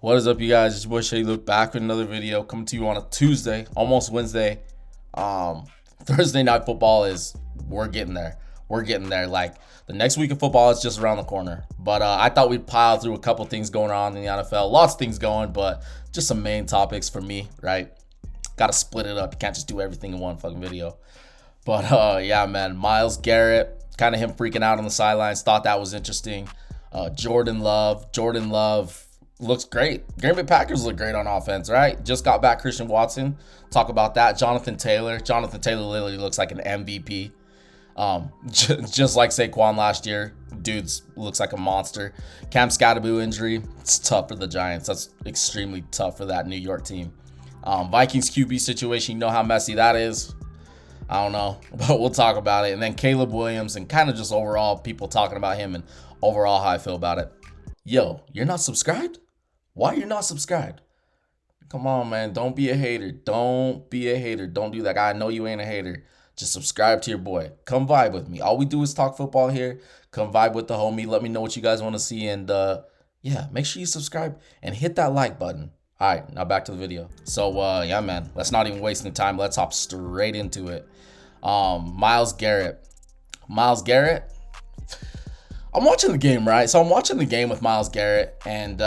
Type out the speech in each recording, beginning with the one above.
What is up, you guys? It's your boy Shaydy. Look back with another video coming to you on a Tuesday, almost Wednesday. Thursday night football we're getting there. We're getting there. Like, the next week of football is just around the corner. But I thought we'd pile through a couple things going on in the NFL. Lots of things going, but just some main topics for me, right? Got to split it up. You can't just do everything in one fucking video. But yeah, man, Myles Garrett, kind of him freaking out on the sidelines. Thought that was interesting. Jordan Love looks great. GreenBay Packers look great on offense, right? Just got back Christian Watson. Talk about that. Jonathan Taylor literally looks like an MVP. Just like Saquon last year. Dudes looks like a monster. Cam Skattebo injury. It's tough for the Giants. That's extremely tough for that New York team. Vikings QB situation. You know how messy that is. I don't know, but we'll talk about it. And then Caleb Williams and kind of just overall people talking about him and overall how I feel about it. Yo, you're not subscribed? Why you're not subscribed? Come on, man. Don't be a hater. Don't be a hater. Don't do that. I know you ain't a hater. Just subscribe to your boy. Come vibe with me. All we do is talk football here. Come vibe with the homie. Let me know what you guys want to see. And yeah, make sure you subscribe and hit that like button. All right, now back to the video. So yeah, man, let's not even waste any time. Let's hop straight into it. Myles Garrett. I'm watching the game, right? So I'm watching the game with Myles Garrett, and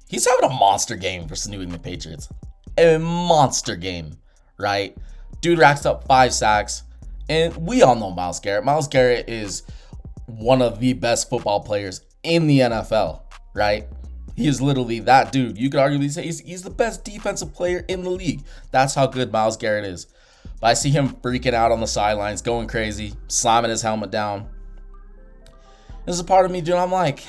he's having a monster game for New England Patriots. A monster game, right? Dude racks up 5 sacks, and we all know Myles Garrett. Myles Garrett is one of the best football players in the NFL, right? He is literally that dude. You could arguably say he's the best defensive player in the league. That's how good Myles Garrett is. But I see him freaking out on the sidelines, going crazy, slamming his helmet down. There's a part of me, dude, I'm like,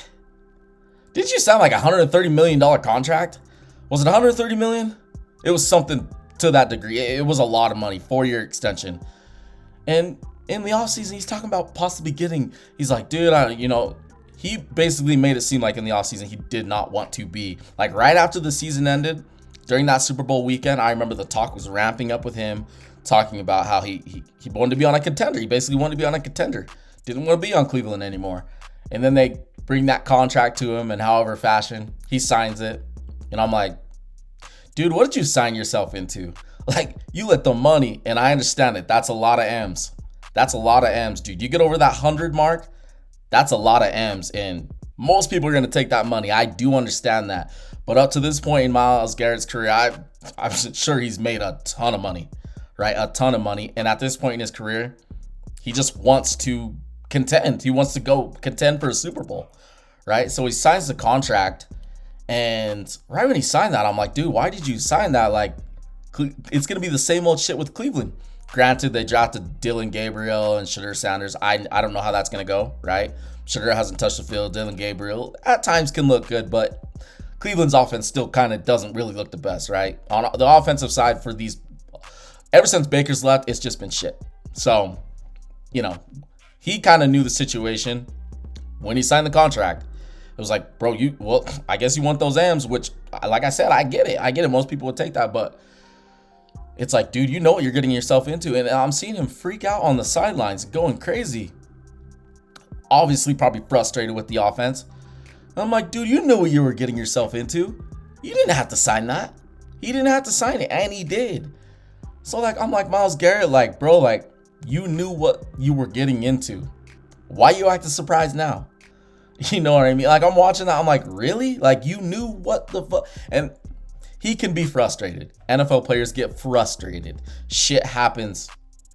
did you sound like a $130 million contract? Was it $130 million? It was something to that degree. It was a lot of money, 4-year extension. And in the offseason, he's talking about possibly he's like, dude, he basically made it seem like in the offseason he did not want to be. Like, right after the season ended, during that Super Bowl weekend, I remember the talk was ramping up with him, talking about how he wanted to be on a contender. He basically wanted to be on a contender. Didn't want to be on Cleveland anymore. And then they bring that contract to him, and however fashion, he signs it. And I'm like, dude, what did you sign yourself into? Like, you let the money, and I understand it. That's a lot of M's. That's a lot of M's, dude. You get over that 100 mark, that's a lot of M's. And most people are going to take that money. I do understand that. But up to this point in Myles Garrett's career, I'm sure he's made a ton of money, right? A ton of money. And at this point in his career, he just wants to contend. He wants to go contend for a Super Bowl, right? So he signs the contract, and right when he signed that, I'm like, dude, why did you sign that? Like, it's going to be the same old shit with Cleveland. Granted, they drafted Dylan Gabriel and Shedeur Sanders. I don't know how that's going to go, right? Shedeur hasn't touched the field. Dylan Gabriel at times can look good, but Cleveland's offense still kind of doesn't really look the best, right? On the offensive side for these, ever since Baker's left, it's just been shit. So, he kind of knew the situation when he signed the contract. It was like, bro, I guess you want those M's, which, like I said, I get it. Most people would take that, but it's like, dude, you know what you're getting yourself into. And I'm seeing him freak out on the sidelines, going crazy. Obviously, probably frustrated with the offense. I'm like, dude, you knew what you were getting yourself into. You didn't have to sign that. He didn't have to sign it, and he did. So, like, I'm like, Myles Garrett, like, bro, like, you knew what you were getting into. Why you acting surprised now? You know what I mean? Like, I'm watching that. I'm like, really? Like, you knew what the fuck? And he can be frustrated. NFL players get frustrated. Shit happens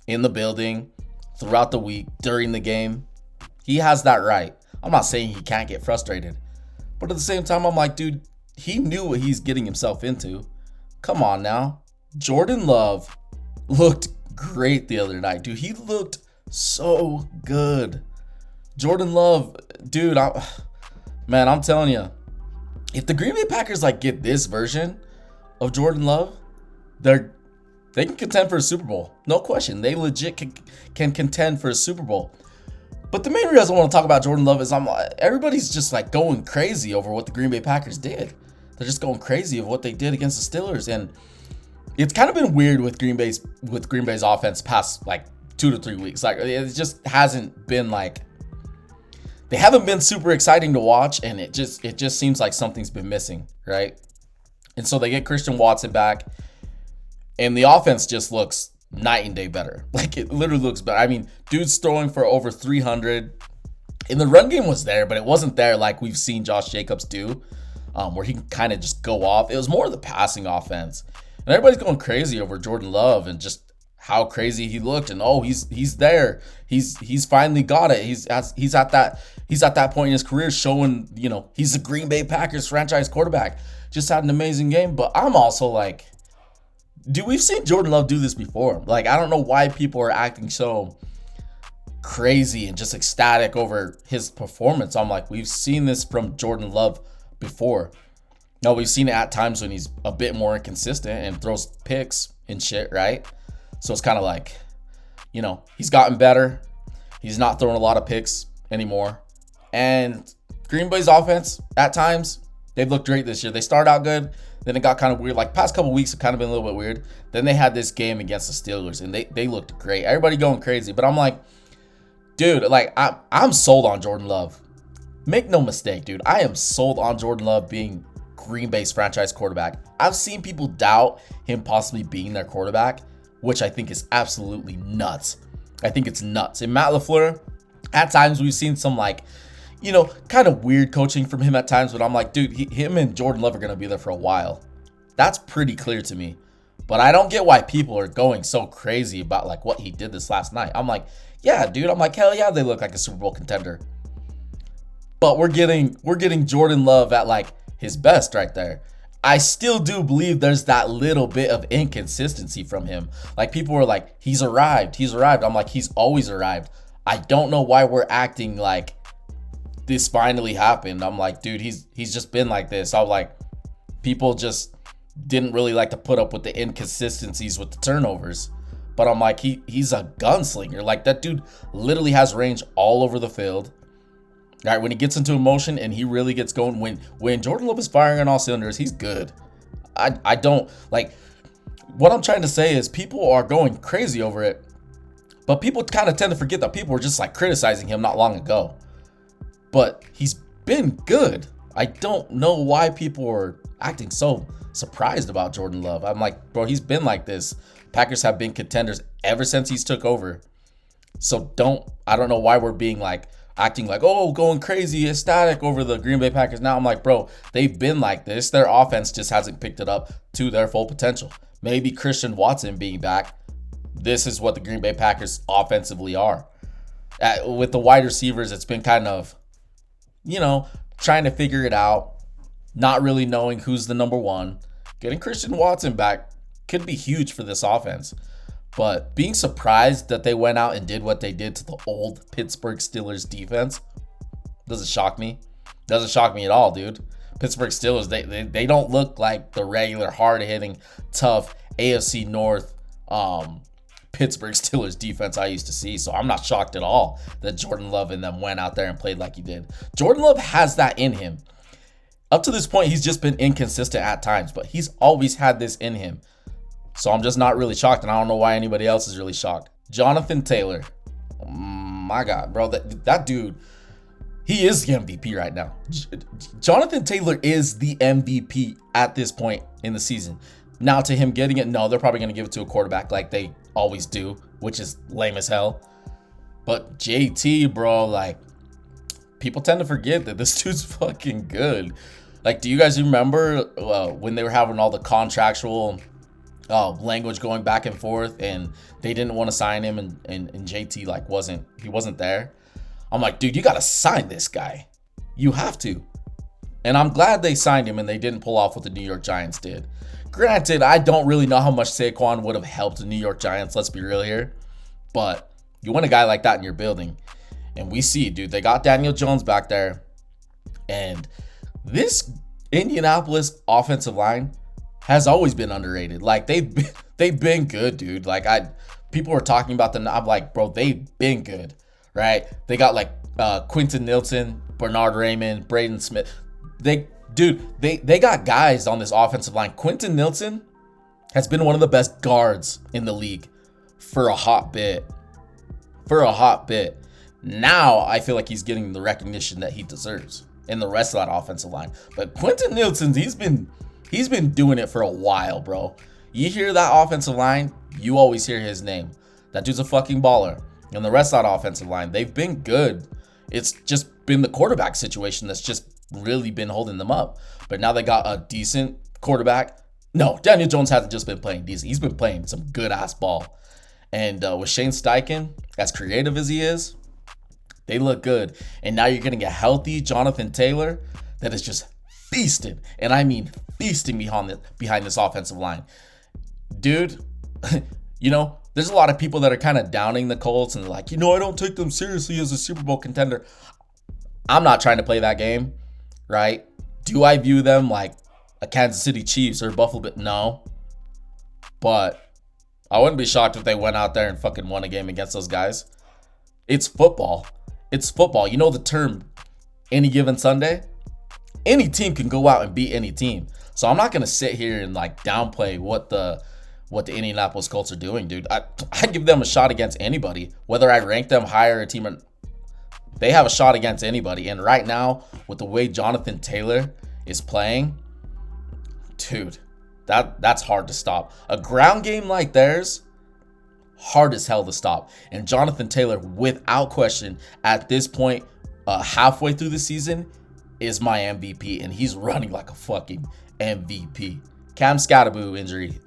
in the building, throughout the week, during the game. He has that right. I'm not saying he can't get frustrated. But at the same time, I'm like, dude, he knew what he's getting himself into. Come on now. Jordan Love looked great the other night, dude. He looked so good. Jordan Love, dude, I'm telling you, if the Green Bay Packers get this version of Jordan Love, they can contend for a Super Bowl. No question. They legit can contend for a Super Bowl. But the main reason I want to talk about Jordan Love is everybody's just going crazy over what the Green Bay Packers did. They're just going crazy of what they did against the Steelers, and it's kind of been weird with Green Bay's offense past 2 to 3 weeks. Like, it just hasn't been they haven't been super exciting to watch, and it just seems like something's been missing, right? And so they get Christian Watson back, and the offense just looks night and day better. Like, it literally looks better. I mean, dude's throwing for over 300, and the run game was there, but it wasn't there like we've seen Josh Jacobs do, where he can kind of just go off. It was more of the passing offense, and everybody's going crazy over Jordan Love and just how crazy he looked, and he's there. He's finally got it. He's at that point in his career showing, he's the Green Bay Packers franchise quarterback. Just had an amazing game. But I'm also like, dude, we've seen Jordan Love do this before. Like, I don't know why people are acting so crazy and just ecstatic over his performance. I'm like, we've seen this from Jordan Love before. No, we've seen it at times when he's a bit more inconsistent and throws picks and shit, right? So it's kind of like, he's gotten better. He's not throwing a lot of picks anymore. And Green Bay's offense, at times, they've looked great this year. They started out good, then it got kind of weird. Like, past couple weeks have kind of been a little bit weird. Then they had this game against the Steelers, and they looked great. Everybody going crazy. But I'm like, dude, like, I'm sold on Jordan Love. Make no mistake, dude. I am sold on Jordan Love being Green Bay's franchise quarterback. I've seen people doubt him possibly being their quarterback, which I think is absolutely nuts. I think it's nuts. And Matt LaFleur, at times we've seen some kind of weird coaching from him at times, but I'm like, dude, him and Jordan Love are going to be there for a while. That's pretty clear to me. But I don't get why people are going so crazy about like what he did this last night. I'm like, yeah, dude. I'm like, hell yeah, they look like a Super Bowl contender. But we're getting Jordan Love at like his best right there. I still do believe there's that little bit of inconsistency from him. Like, people were like, he's arrived. I'm like, he's always arrived. I don't know why we're acting like this finally happened. I'm like, dude, he's just been like this. I was like, people just didn't really like to put up with the inconsistencies with the turnovers. But I'm like, he's a gunslinger. Like, that dude literally has range all over the field. All right, when he gets into emotion and he really gets going, when Jordan Love is firing on all cylinders, he's good. I don't, like, what I'm trying to say is people are going crazy over it, but people kind of tend to forget that people were just like criticizing him not long ago. But he's been good. I don't know why people are acting so surprised about Jordan Love. I'm like, bro, he's been like this. Packers have been contenders ever since he's took over. So I don't know why we're being like, acting like, oh, going crazy, ecstatic over the Green Bay Packers. Now I'm like, bro, they've been like this. Their offense just hasn't picked it up to their full potential. Maybe Christian Watson being back, this is what the Green Bay Packers offensively are. With the wide receivers, it's been kind of, trying to figure it out, not really knowing who's the number one. Getting Christian Watson back could be huge for this offense. But being surprised that they went out and did what they did to the old Pittsburgh Steelers defense doesn't shock me. Doesn't shock me at all, dude. Pittsburgh Steelers, they don't look like the regular hard-hitting, tough AFC North Pittsburgh Steelers defense I used to see. So I'm not shocked at all that Jordan Love and them went out there and played like he did. Jordan Love has that in him. Up to this point, he's just been inconsistent at times, but he's always had this in him. So I'm just not really shocked, and I don't know why anybody else is really shocked. Jonathan Taylor. My God, bro. That dude, he is the MVP right now. Jonathan Taylor is the MVP at this point in the season. Now, to him getting it, no, they're probably going to give it to a quarterback like they always do, which is lame as hell. But JT, bro, like, people tend to forget that this dude's fucking good. Like, do you guys remember when they were having all the contractual language going back and forth, and they didn't want to sign him, and JT like wasn't there? I'm like, dude, you gotta sign this guy. You have to. And I'm glad they signed him and they didn't pull off what the New York Giants did. Granted, I don't really know how much Saquon would have helped the New York Giants, let's be real here. But you want a guy like that in your building. And we see, dude, they got Daniel Jones back there. And this Indianapolis offensive line has always been underrated. Like, they've been good, dude. Like, people were talking about them. I'm like, bro, they've been good, right? They got like Quentin Nelson, Bernard Raymond, Braden Smith. They got guys on this offensive line. Quentin Nelson has been one of the best guards in the league for a hot bit. Now I feel like he's getting the recognition that he deserves in the rest of that offensive line. But Quentin Nielsen, he's been doing it for a while, bro. You hear that offensive line, you always hear his name. That dude's a fucking baller. And the rest of that offensive line, they've been good. It's just been the quarterback situation that's just really been holding them up. But now they got a decent quarterback. No, Daniel Jones hasn't just been playing decent. He's been playing some good-ass ball. And with Shane Steichen, as creative as he is, they look good. And now you're getting a healthy Jonathan Taylor that is just feasting. And I mean feasting behind this offensive line. Dude, you know, there's a lot of people that are kind of downing the Colts and they're like, I don't take them seriously as a Super Bowl contender. I'm not trying to play that game, right? Do I view them like a Kansas City Chiefs or Buffalo Bills? No. But I wouldn't be shocked if they went out there and fucking won a game against those guys. It's football. It's football. You know the term, any given Sunday? Any team can go out and beat any team. So I'm not going to sit here and like downplay what the Indianapolis Colts are doing, dude. I give them a shot against anybody. Whether I rank them higher a team or they have a shot against anybody. And right now, with the way Jonathan Taylor is playing, dude, that's hard to stop. A ground game like theirs, hard as hell to stop. And Jonathan Taylor, without question, at this point, halfway through the season, is my MVP. And he's running like a fucking MVP. Cam Skattebo injury,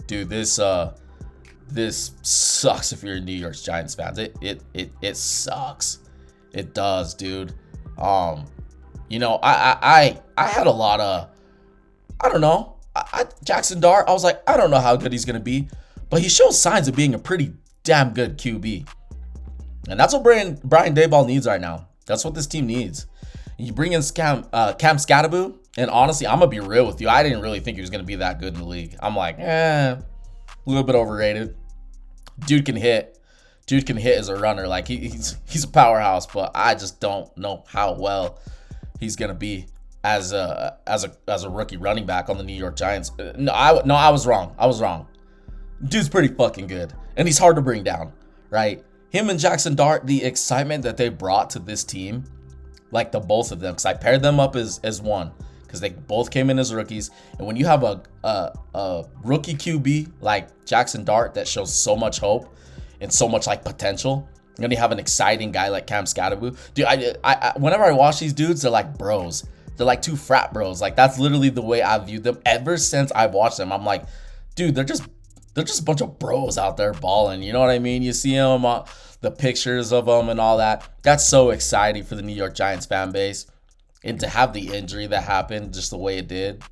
dude, this sucks if you're a New York Giants fans. It sucks. It does, dude. I had a lot of, I don't know. Jaxson Dart, I was like, I don't know how good he's gonna be, but he shows signs of being a pretty damn good QB. And that's what Brian Daboll needs right now. That's what this team needs. You bring in Cam Skattebo, and honestly, I'm gonna be real with you. I didn't really think he was gonna be that good in the league. I'm like, a little bit overrated. Dude can hit as a runner. Like he's a powerhouse, but I just don't know how well he's gonna be as a rookie running back on the New York Giants. I was wrong. Dude's pretty fucking good, and he's hard to bring down, right? Him and Jaxson Dart, the excitement that they brought to this team, like the both of them, because I paired them up as one, because they both came in as rookies. And when you have a rookie QB like Jaxson Dart that shows so much hope and so much like potential, and then you have an exciting guy like Cam Skattebo, dude. I whenever I watch these dudes, they're like bros. They're like two frat bros. Like that's literally the way I viewed them ever since I've watched them. I'm like, dude, they're just a bunch of bros out there balling. You know what I mean? You see them, the pictures of them and all that. That's so exciting for the New York Giants fan base. And to have the injury that happened just the way it did.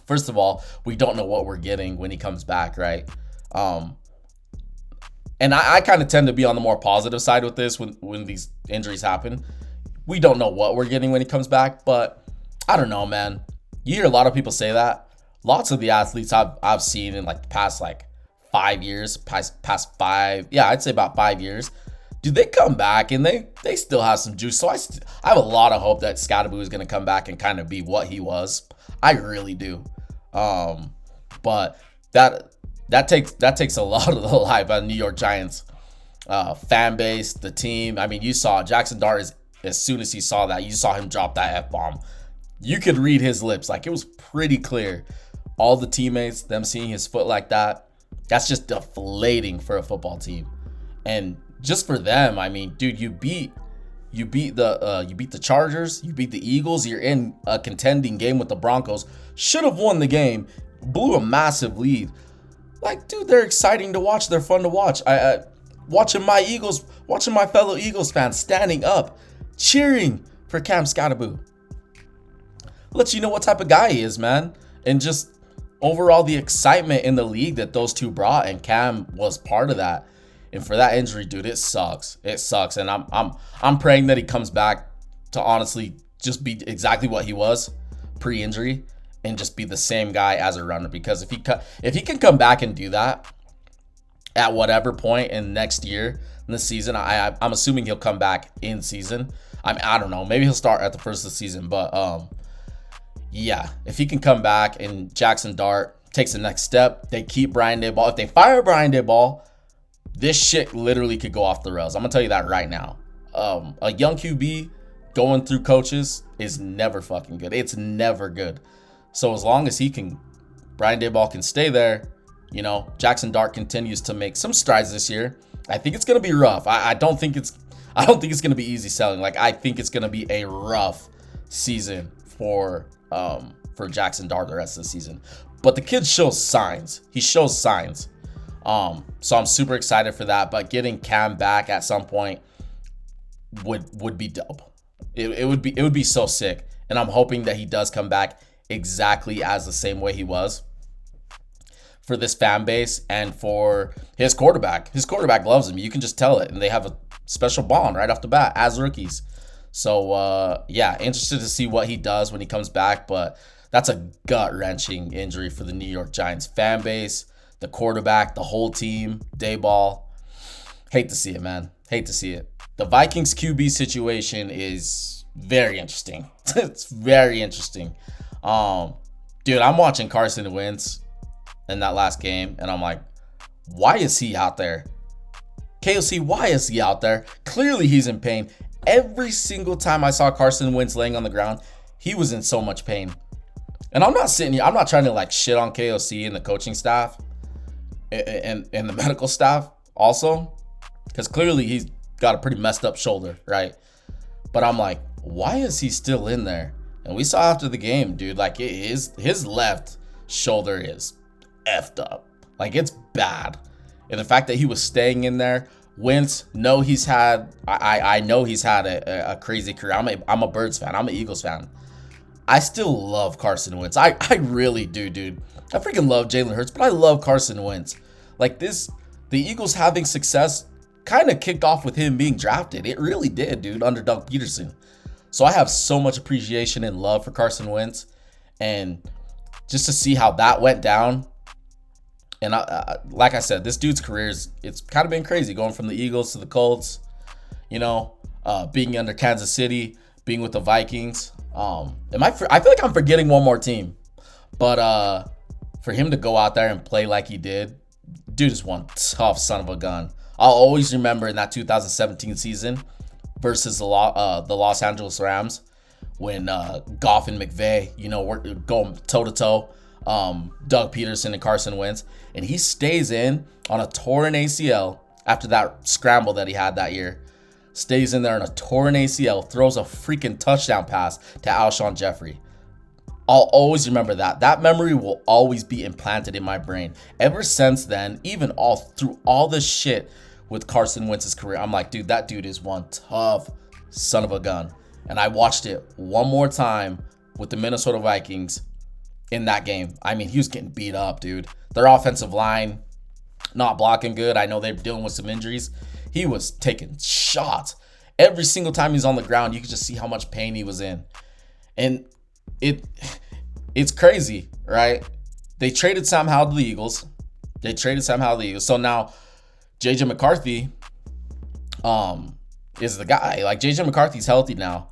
First of all, we don't know what we're getting when he comes back, right? And I kind of tend to be on the more positive side with this when these injuries happen. We don't know what we're getting when he comes back, but I don't know, man. You hear a lot of people say that. Lots of the athletes I've seen in like the past 5 years, past 5, yeah, I'd say about 5 years. Dude, they come back and they still have some juice. So I have a lot of hope that Skattebo is going to come back and kind of be what he was. I really do. But that takes a lot of the life out of New York Giants fan base, the team. I mean, you saw Jaxson Dart as soon as he saw that, you saw him drop that F-bomb. You could read his lips. Like, it was pretty clear. All the teammates, them seeing his foot like that, that's just deflating for a football team. And just for them, I mean, dude, you beat the Chargers, you beat the Eagles, you're in a contending game with the Broncos. Should have won the game, blew a massive lead. Like, dude, they're exciting to watch. They're fun to watch. Watching my fellow Eagles fans standing up, cheering for Cam Skattebo. Lets you know what type of guy he is, man. And just overall the excitement in the league that those two brought, and Cam was part of that. And for that injury, dude, it sucks. It sucks. And I'm praying that he comes back to honestly just be exactly what he was pre-injury and just be the same guy as a runner. Because if he can come back and do that at whatever point in next year in the season, I'm assuming he'll come back in season. I don't know. Maybe he'll start at the first of the season, but yeah, if he can come back and Jaxson Dart takes the next step, they keep Brian Daboll. If they fire Brian Daboll, this shit literally could go off the rails. I'm gonna tell you that right now. a young QB going through coaches is never fucking good. It's never good. So as long as Brian Daboll can stay there, Jaxson Dart continues to make some strides this year. I think it's gonna be rough. I don't think it's gonna be easy selling. Like, I think it's gonna be a rough season for Jaxson Dart the rest of the season. But the kid shows signs. He shows signs. So I'm super excited for that. But getting Cam back at some point would be dope. It would be so sick. And I'm hoping that he does come back exactly as the same way he was for this fan base and for his quarterback. His quarterback loves him. You can just tell it. And they have a special bond right off the bat as rookies. So, interested to see what he does when he comes back. But that's a gut-wrenching injury for the New York Giants fan base, the quarterback, the whole team, Daboll. Hate to see it, man. Hate to see it. The Vikings QB situation is very interesting. It's very interesting. Dude, I'm watching Carson Wentz in that last game, and I'm like, why is he out there? KOC, why is he out there? Clearly he's in pain. Every single time I saw Carson Wentz laying on the ground, he was in so much pain. And I'm not sitting here, I'm not trying to like shit on KOC and the coaching staff and the medical staff also, because clearly he's got a pretty messed up shoulder, right? But I'm like, why is he still in there? And we saw after the game, dude, like his left shoulder is effed up. Like, it's bad. And the fact that he was staying in there, Wentz, I know he's had a crazy career. I'm a Birds fan. I'm an Eagles fan. I still love Carson Wentz. I really do, dude. I freaking love Jalen Hurts, but I love Carson Wentz. Like, the Eagles having success kind of kicked off with him being drafted. It really did, dude, under Doug Peterson. So I have so much appreciation and love for Carson Wentz. And just to see how that went down. And like I said, this dude's career it's kind of been crazy, going from the Eagles to the Colts, being under Kansas City, being with the Vikings. I feel like I'm forgetting one more team, but for him to go out there and play like he did, dude is one tough son of a gun. I'll always remember in that 2017 season versus the Los Angeles Rams when Goff and McVay, were going toe to toe. Doug Peterson and Carson Wentz, and he stays in on a torn ACL after that scramble that he had that year. Stays in there on a torn ACL, throws a freaking touchdown pass to Alshon Jeffrey. I'll always remember that. That memory will always be implanted in my brain. Ever since then, even through all this shit with Carson Wentz's career, I'm like, dude, that dude is one tough son of a gun. And I watched it one more time with the Minnesota Vikings in that game. I mean, he was getting beat up, dude. Their offensive line not blocking good. I know they're dealing with some injuries. He was taking shots. Every single time he's on the ground, you could just see how much pain he was in. And it's crazy, right? They traded Sam Howell to the Eagles. So now JJ McCarthy is the guy. Like, JJ McCarthy's healthy now.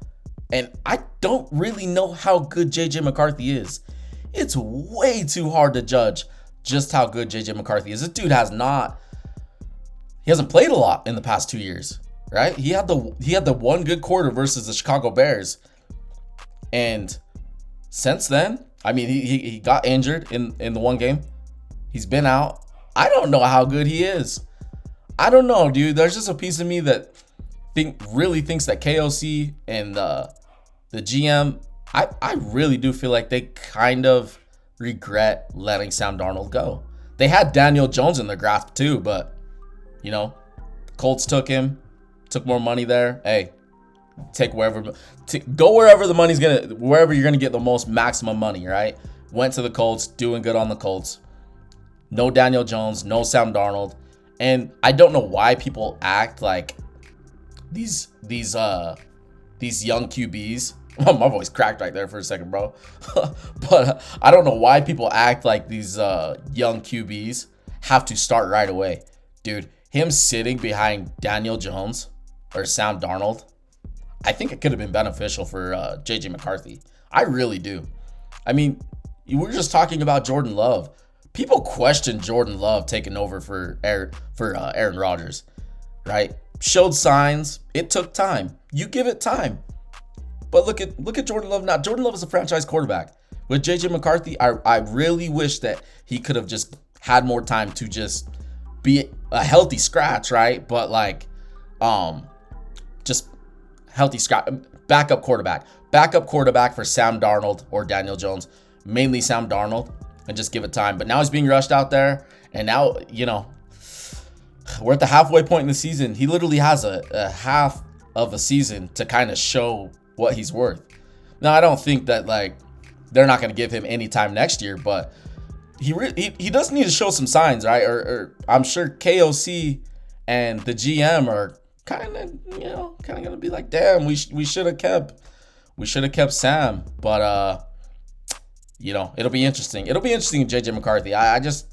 And I don't really know how good JJ McCarthy is. It's way too hard to judge just how good JJ McCarthy is. This dude hasn't played a lot in the past 2 years, right? He had the one good quarter versus the Chicago Bears. And since then, I mean, he got injured in the one game. He's been out. I don't know how good he is. I don't know, dude. There's just a piece of me that really thinks that KOC and the GM, I really do feel like they kind of regret letting Sam Darnold go. They had Daniel Jones in their draft too, but Colts took him, took more money there. Hey, go wherever wherever you're gonna get the most maximum money, right? Went to the Colts, doing good on the Colts. No Daniel Jones, no Sam Darnold, and I don't know why people act like these young QBs. My voice cracked right there for a second, bro. But I don't know why people act like these young QBs have to start right away. Dude, him sitting behind Daniel Jones or Sam Darnold, I think it could have been beneficial for JJ McCarthy. I really do. I mean, we're just talking about Jordan Love. People question Jordan Love taking over for Aaron Rodgers. right? Showed signs. It took time. You give it time. But look at Jordan Love now. Jordan Love is a franchise quarterback. With JJ McCarthy, I really wish that he could have just had more time to just be a healthy scratch, right? But like, just healthy scratch, backup quarterback for Sam Darnold or Daniel Jones, mainly Sam Darnold, and just give it time. But now he's being rushed out there, and now, you know, we're at the halfway point in the season. He literally has a half of a season to kind of show what he's worth. Now, I don't think that like they're not going to give him any time next year, but he does need to show some signs, right? Or I'm sure KOC and the GM are kind of going to be like, damn, we should have kept Sam. But it'll be interesting. It'll be interesting in JJ McCarthy. I just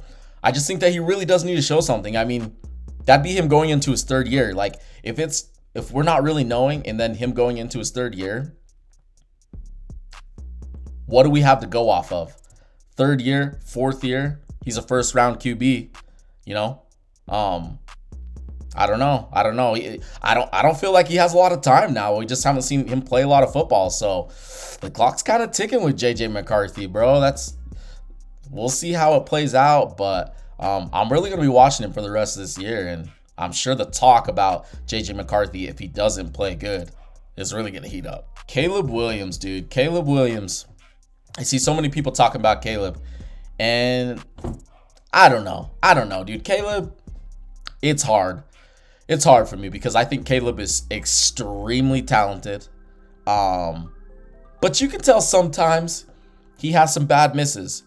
think that he really does need to show something. I mean, that'd be him going into his third year. Like if we're not really knowing, and then him going into his third year, what do we have to go off of? Third year, fourth year, he's a first round QB, you know? I don't know. I don't feel like he has a lot of time now. We just haven't seen him play a lot of football. So the clock's kind of ticking with JJ McCarthy, bro. We'll see how it plays out, but I'm really going to be watching him for the rest of this year, and I'm sure the talk about JJ McCarthy, if he doesn't play good, is really going to heat up. Caleb Williams, dude. Caleb Williams. I see so many people talking about Caleb, and I don't know, dude. Caleb, it's hard. It's hard for me because I think Caleb is extremely talented. But you can tell sometimes he has some bad misses.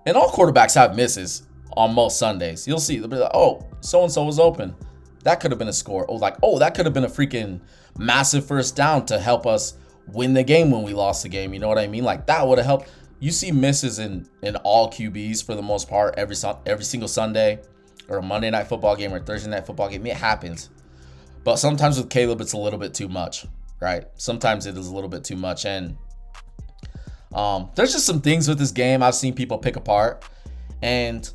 And all quarterbacks have misses on most Sundays. You'll see, they'll be like, oh, so-and-so was open. That could have been a score. Oh, that could have been a freaking massive first down to help us win the game when we lost the game. You know what I mean? Like, that would have helped. You see misses in all QBs for the most part every single Sunday, or a Monday night football game or Thursday night football game. It happens. But sometimes with Caleb, it's a little bit too much, right? Sometimes it is a little bit too much. And there's just some things with this game I've seen people pick apart. And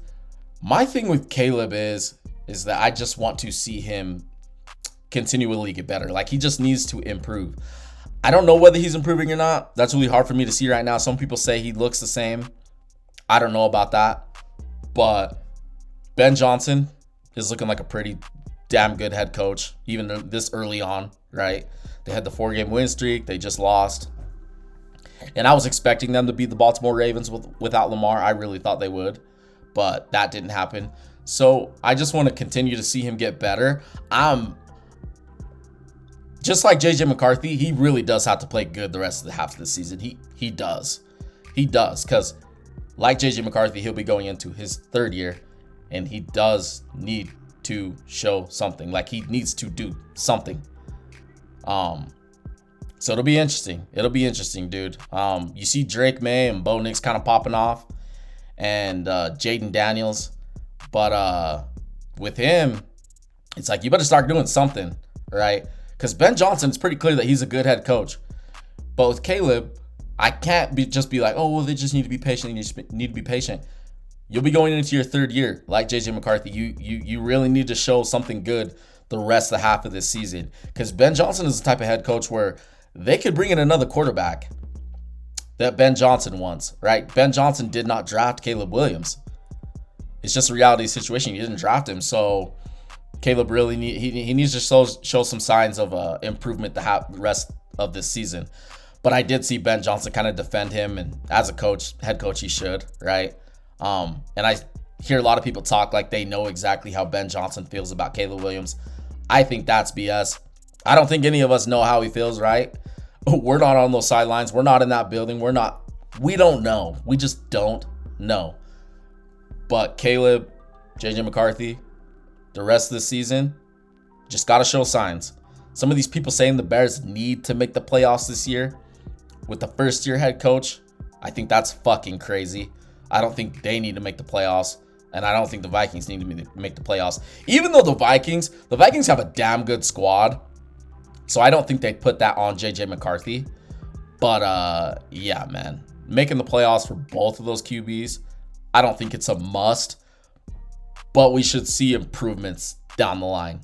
my thing with Caleb is that I just want to see him continually get better. Like, he just needs to improve. I don't know whether he's improving or not. That's really hard for me to see right now. Some people say he looks the same. I don't know about that. But Ben Johnson is looking like a pretty damn good head coach, even this early on, right? They had the 4-game win streak. They just lost. And I was expecting them to beat the Baltimore Ravens without Lamar. I really thought they would, but that didn't happen. So I just want to continue to see him get better. Just like JJ McCarthy, he really does have to play good the rest of the half of the season. He does. Because like JJ McCarthy, he'll be going into his third year, and he does need to show something. Like, he needs to do something. So it'll be interesting. Dude. You see Drake May and Bo Nix kind of popping off, and Jaden Daniels. But with him, it's like, you better start doing something, right? Because Ben Johnson, it's pretty clear that he's a good head coach. But with Caleb, I can't just be like, oh, well, they just need to be patient. You need to be patient. You'll be going into your third year, like JJ McCarthy. You really need to show something good the rest of the half of this season. Because Ben Johnson is the type of head coach where they could bring in another quarterback that Ben Johnson wants, right? Ben Johnson did not draft Caleb Williams. It's just a reality situation. He didn't draft him. So Caleb really needs to show some signs of improvement the rest of this season. But I did see Ben Johnson kind of defend him, and as a head coach, he should, right? And I hear a lot of people talk like they know exactly how Ben Johnson feels about Caleb Williams. I think that's BS. I don't think any of us know how he feels, right? We're not on those sidelines. We're not in that building. We don't know. We just don't know. But Caleb, JJ McCarthy, the rest of the season, just got to show signs. Some of these people saying the Bears need to make the playoffs this year with the first-year head coach, I think that's fucking crazy. I don't think they need to make the playoffs, and I don't think the Vikings need to make the playoffs. Even though the Vikings have a damn good squad, so I don't think they'd put that on JJ McCarthy. But yeah, man, making the playoffs for both of those QBs, I don't think it's a must, but we should see improvements down the line.